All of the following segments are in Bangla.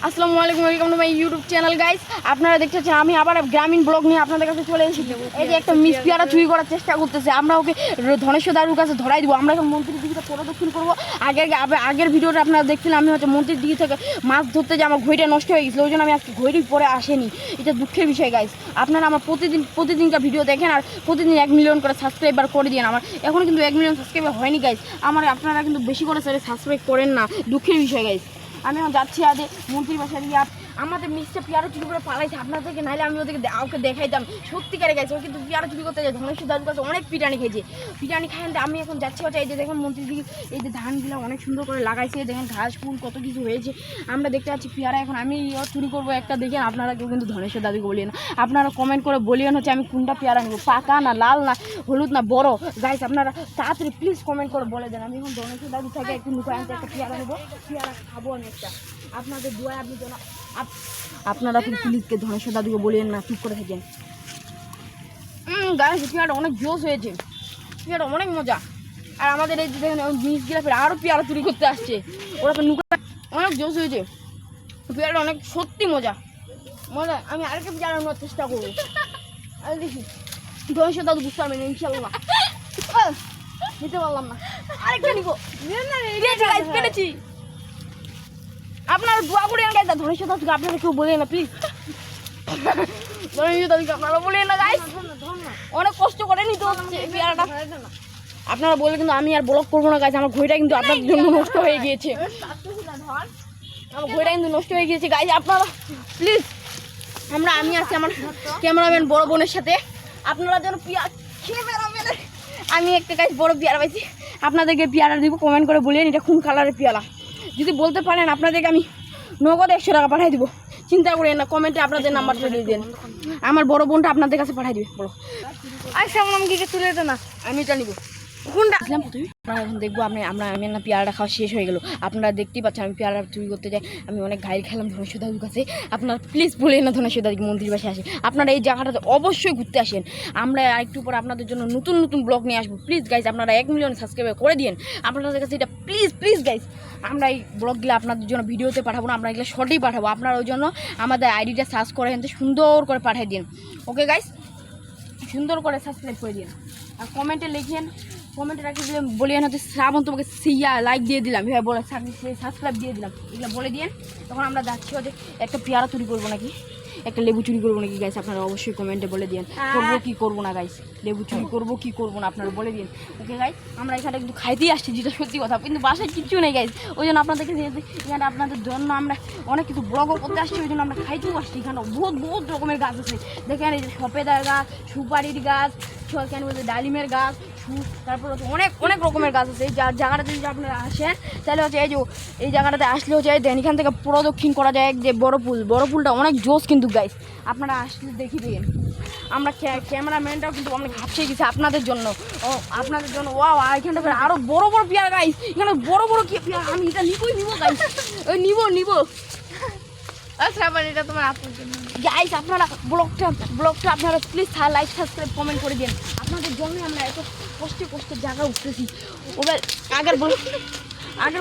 আসসালামু আলাইকুম, welcome to my YouTube channel guys. আপনারা দেখতেছেন আমি আবার গ্রামীণ ব্লগ নিয়ে আপনাদের কাছে চলে এসেছি। এই যে একটা মিস পেয়ারা চুরি করার চেষ্টা করতেছে, আমরা ওকে ধনেশ্বর দারুর কাছে ধরাই দিব। আমরা এখন মন্ত্রীর দিকে প্রদক্ষিণ করবো। আগের ভিডিওটা আপনারা দেখছিলেন, আমি হচ্ছে মন্ত্রীর দিকে থেকে মাছ ধরতে যে আমার ঘড়িটা নষ্ট হয়ে গেছিলো, ওই জন্য আমি আজকে ঘড়ি পরে আসেনি। এটা দুঃখের বিষয় গাইস। আপনারা আমার প্রতিদিনকার ভিডিও দেখেন আর প্রতিদিন 1 মিলিয়ন করে সাবস্ক্রাইবার করে দিন। আমার এখন কিন্তু 1 মিলিয়ন সাবস্ক্রাইবার হয়নি গাইস। আপনারা কিন্তু বেশি করে সাবস্ক্রাইব করেন না, দুঃখের বিষয় গাইস। আমি এখন যাচ্ছি আগে মন্ত্রীর বাসায় গিয়ে আমাদের মিষ্টি পেয়ারা চুরি করে পালাইছে আপনাদেরকে, নাহলে আমি ওকে দেখাইতাম সত্যিকারে গেছে। ও কিন্তু পেয়ারা চুরি করতে যায়, ধনেশ্বর দাদুর কাছে অনেক পিটানি খেয়েছে। পিটানি খাই আমি এখন যাচ্ছি হচ্ছে এই যে দেখুন মন্ত্রীর দিকে, এই যে ধানগুলো অনেক সুন্দর করে লাগাইছে, দেখেন ঘাস ফুল কত কিছু হয়েছে। আমরা দেখতে পাচ্ছি পেয়ারা। এখন আমি চুরি করবো একটা, দেখেন আপনারা কেউ কিন্তু ধনেশ্বর দাদুকে বলিয়ে না। আপনারা কমেন্ট করে বলিয়েন হচ্ছে আমি কোনটা পেয়ারা নেবো, পাকা না লাল না হলুদ না বড়। গাইস আপনারা তাড়াতাড়ি প্লিজ কমেন্ট করে বলে দেন। আমি এখন ধনেশ্বর দাদু থেকে একটু লুকায় আনতে একটা পেয়ারা নেবো, পেয়ারা খাবো আমি একটা। আপনাদের দোয়া আপনি যেন আপনারা প্লিজকে ধনেশ্বর দাদুকে বলেন না, চুপ করে থাকেন। গাইস পেয়ারা অনেক জোশ হয়েছে, পেয়ারা অনেক মজা। আর আমাদের এই যে দেখেন জিনিসগুলো ফের আরও পেয়ারা চুরি করতে আসছে, ওরা তো নুকা অনেক জোশ হয়েছে। পেয়ারা অনেক সত্যি মজা। আমি আরেকটা পেয়ারা নেওয়ার চেষ্টা করবো। আর দেখি ধনেশ্বর দাদু বুঝতে পারবেন ইনশাল্লাহ। নিতে পারলাম না, আরেকটা নিবো। পেরেছি। আপনারা দোয়া করে গাইস, ধনেশ্বর দাদুকে আপনারা কেউ বলে না প্লিজ। ধনেশ্বর দাদুকে আপনারা বলে না গাইস, অনেক কষ্ট করে নিতে হচ্ছে পেয়ারাটা। আপনারা বলে কিন্তু আমি আর ব্লগ করবো না গাইস। আমার ঘড়িটা কিন্তু আপনাদের জন্য নষ্ট হয়ে গিয়েছে, আমার ঘড়িটা কিন্তু নষ্ট হয়ে গিয়েছে গাইস। আপনারা প্লিজ, আমি আছি আমার ক্যামেরাম্যান বড় বোনের সাথে। আপনারা যেন আমি একটা গাইস বড় পেয়ারা পাইছি, আপনাদেরকে পেয়ারা দিব। কমেন্ট করে বলেন এটা কোন কালারের পেয়ারা। যদি বলতে পারেন আপনাদেরকে আমি নগদ 100 টাকা পাঠিয়ে দিব। চিন্তা করেন না, কমেন্টে আপনাদের নাম্বারটা দিয়ে দেন, আমার বড় বোনটা আপনাদের কাছে পাঠিয়ে দিবে। বলো আচ্ছা আমাকে তুলে দে না, আমি এটা নিব। কোনটা আসলাম প্রথমে এখন দেখবো আমি না পেয়ারাটা খাওয়া শেষ হয়ে গেলো। আপনারা দেখতেই পাচ্ছেন আমি পেয়ারা চুরি করতে যাই, আমি অনেক ঘাইল খেলাম ধনেশ্বর দাদুর কাছে। আপনারা প্লিজ বলেন না ধনেশ্বর দাদুকে মন্দির বাসে আসে। আপনারা এই জায়গাটাতে অবশ্যই ঘুরতে আসেন। আমরা আরেকটু পর আপনাদের জন্য নতুন নতুন ব্লগ নিয়ে আসবো। প্লিজ গাইজ আপনারা 1 মিলিয়ন সাবস্ক্রাইবার করে দিন আপনাদের কাছে, এটা প্লিজ গাইজ। আমরা এই ব্লগগুলো আপনাদের জন্য ভিডিওতে পাঠাবো না, আমরা এগুলো শর্টেই পাঠাবো। আপনারা ওই জন্য আমাদের আইডিটা সার্চ করে এনতে সুন্দর করে পাঠিয়ে দিন। ওকে গাইজ, সুন্দর করে সাবস্ক্রাইব করে দিন আর কমেন্টে লিখেন, কমেন্টে রাখি দিলাম বলিয়েন হচ্ছে শ্রাবণ তোমাকে লাইক দিয়ে দিলাম, এভাবে বলে সাবস্ক্রাইব দিয়ে দিলাম, এগুলো বলে দিন। তখন আমরা যাচ্ছি হচ্ছে একটা পেয়ারা চুরি করবো নাকি একটা লেবু চুরি করবো নাকি গাইস। আপনারা অবশ্যই কমেন্টে বলে দিন করবো কি করবো না গাইস, লেবু চুরি করবো কি করবো না আপনারা বলে দিন। ওকে গাইস, আমরা এখানে কিন্তু খাইতেই আসছি, যেটা সত্যি কথা, কিন্তু বাসায় কিচ্ছু নেই গাইস। ওই জন্য আপনাদেরকে এখানে আপনাদের জন্য আমরা অনেক কিছু ব্লগও করতে আসছি, ওই জন্য আমরা খাইতেও আসছি। এখানে বহুত রকমের গাছ আছে, দেখেন এই যে সফেদার গাছ, সুপারির গাছ, কেন বলতে ডালিমের গাছ, তারপর হচ্ছে অনেক রকমের গাছ আছে। এই জায়গাটাতে যদি আপনারা আসেন তাহলে হচ্ছে এই জায়গাটাতে আসলে হচ্ছে দেন এখান থেকে প্রদক্ষিণ করা যায় যে বড় পুলটা অনেক জোশ কিন্তু গাইস। আপনারা আসলে দেখি দিন। আমরা ক্যামেরাম্যানটাও কিন্তু অনেক ঘাপসে গেছি আপনাদের জন্য, ওয়াও। আর এখানটা আরও বড় পেয়ারা গাইস, এখানে বড় কি পেয়ারা, আমি এটা নিব গাইস, ওই নিব। আচ্ছা এটা তোমার আপনার জন্য গাইস। আপনারা ব্লগটা আপনারা প্লিজ লাইক সাবস্ক্রাইব কমেন্ট করে দিন। আপনাদের জন্য আমরা এত কষ্টে জায়গা উঠতেছি। ওদের আগের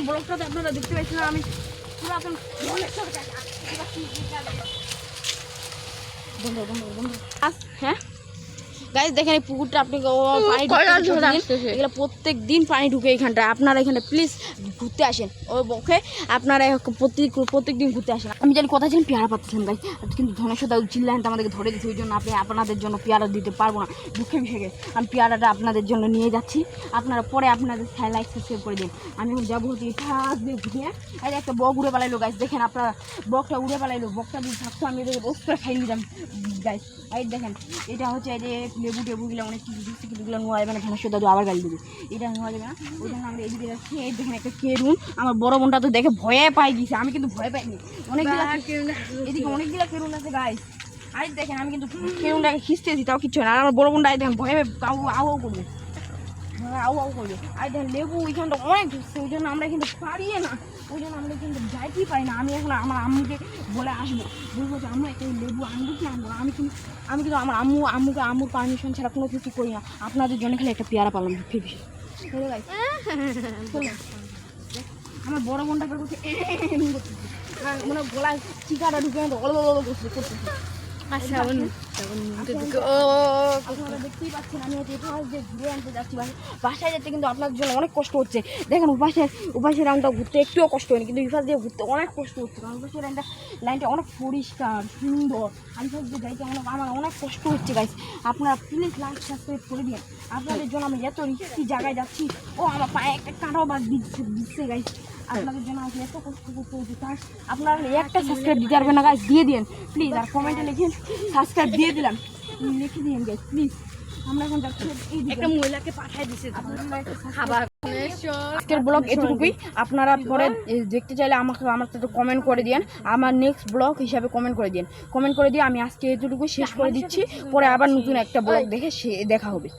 ব্লগটাতে আপনারা দেখতে পাচ্ছিলেন আমি পুরাতন বন্ধু। হ্যাঁ গাইস দেখেন এই পুকুরটা আপনি প্রত্যেক দিন পানি ঢুকে এইখানটা। আপনারা এখানে প্লিজ ঘুরতে আসেন। ওকে আপনারা প্রত্যেক দিন ঘুরতে আসেন। আমি জানি কথা ছিলাম পেয়ারা পাচ্ছিলাম গাইস, কিন্তু ধনেশ্বর দাদু চিল্লাইন আমাদেরকে ধরে দিচ্ছে, ওই জন্য আপনাদের জন্য পেয়ারা দিতে পারবো না, দুঃখের বিষয়। আমি পেয়ারাটা আপনাদের জন্য নিয়ে যাচ্ছি, আপনারা পরে আপনাদের লাইক সাবস্ক্রাইব করে দিন। আমি এখন যাবো হচ্ছে ফাঁস দিয়ে ঘুরিয়ে। এই একটা বক উড়ে পালাইলো গাইস, দেখেন আপনারা বকটা উড়ে পালাইলো। বকটা যদি থাকতো আমি এদেরকে রোজ করে খাই নিতাম গাইস। এই দেখেন এটা হচ্ছে এই যে লেবুগুলো অনেক কিছু দিচ্ছি, কিন্তু এগুলো নোয়া যাবে না, ধনেশ্বর দাদু আবার গালি দেবে, এটা নোয়া যাবে না। ওই জন্য আমরা এদিকে রাখছি। এই দেখেন একটা কেরুন, আমার বড় বোনটা তো দেখে ভয়ে পাই গেছে, আমি কিন্তু ভয় পাইনি। এদিকে অনেকগুলো কেরুন আছে গাইস। আর দেখেন আমি কিন্তু কেরুনটাকে খিস্তেছি, তাও কিচ্ছু না। আর আমার বড় বোনটা দেখেন ভয়ে আউ করবে, আর দেখেন লেবু ওইখানটা অনেক ঢুকছে, ওই জন্য আমরা কিন্তু পারিয়ে না, ওই জন্য আমরা কিন্তু যাইতেই পারি না। আমি এখন আমার আম্মুকে বলে আসবো, বলবো যে আম্মু একটা লেবু আনবো কি আনবো। আমি কিন্তু আমার আম্মুর পারমিশন ছাড়া কোনো কিছু করি না। আপনাদের জন্য খালি একটা পেয়ারা পালাম, দুঃখের বিষয়। আমার বড় বোনটা করছে মানে গলায় চিকাটা ঢুকে করতেছি। আচ্ছা আপনারা দেখতেই পাচ্ছেন আমি হচ্ছে এটা যে ঘুরে আনতে যাচ্ছি বাসায় যেতে কিন্তু আপনার জন্য অনেক কষ্ট হচ্ছে। দেখেন উপাসের লাইনটা ঘুরতে একটুও কষ্ট হয়নি, কিন্তু ইফাস দিয়ে ঘুরতে অনেক কষ্ট হচ্ছে, কারণ উপাসের লাইনটা অনেক পরিষ্কার সুন্দর। আমি দিয়ে যাইতে আমার অনেক কষ্ট হচ্ছে গাইস। আপনারা প্লিজ লাইক সাবস্ক্রাইব করে দিন। আপনাদের জন্য আমি এত রিস্কি জায়গায় যাচ্ছি, ও আমার পায়ে একটা কাঁটাও বাদ দিচ্ছে গাইস। আপনাদের জন্য আমাকে এত কষ্ট করতে হচ্ছে, তার আপনারা একটা সাবস্ক্রাইব দিতে পারবেন না গাইস, দিয়ে দিন প্লিজ। আর কমেন্টে লিখেন সাবস্ক্রাইব দিয়ে দিলাম, লিখে দিন গাইস প্লিজ। আমরা এখন যাচ্ছি এই একটা মহিলাকে পাঠিয়ে দিছে খাবার। আজকের ব্লগ এতটুকুই। আপনারা পরে দেখতে চাইলে আমার সাথে কমেন্ট করে দিন, আমার নেক্সট ব্লগ হিসাবে কমেন্ট করে দিয়ে আমি আজকে এতটুকু শেষ করে দিচ্ছি। পরে আবার নতুন একটা ব্লগ দেখা হবে।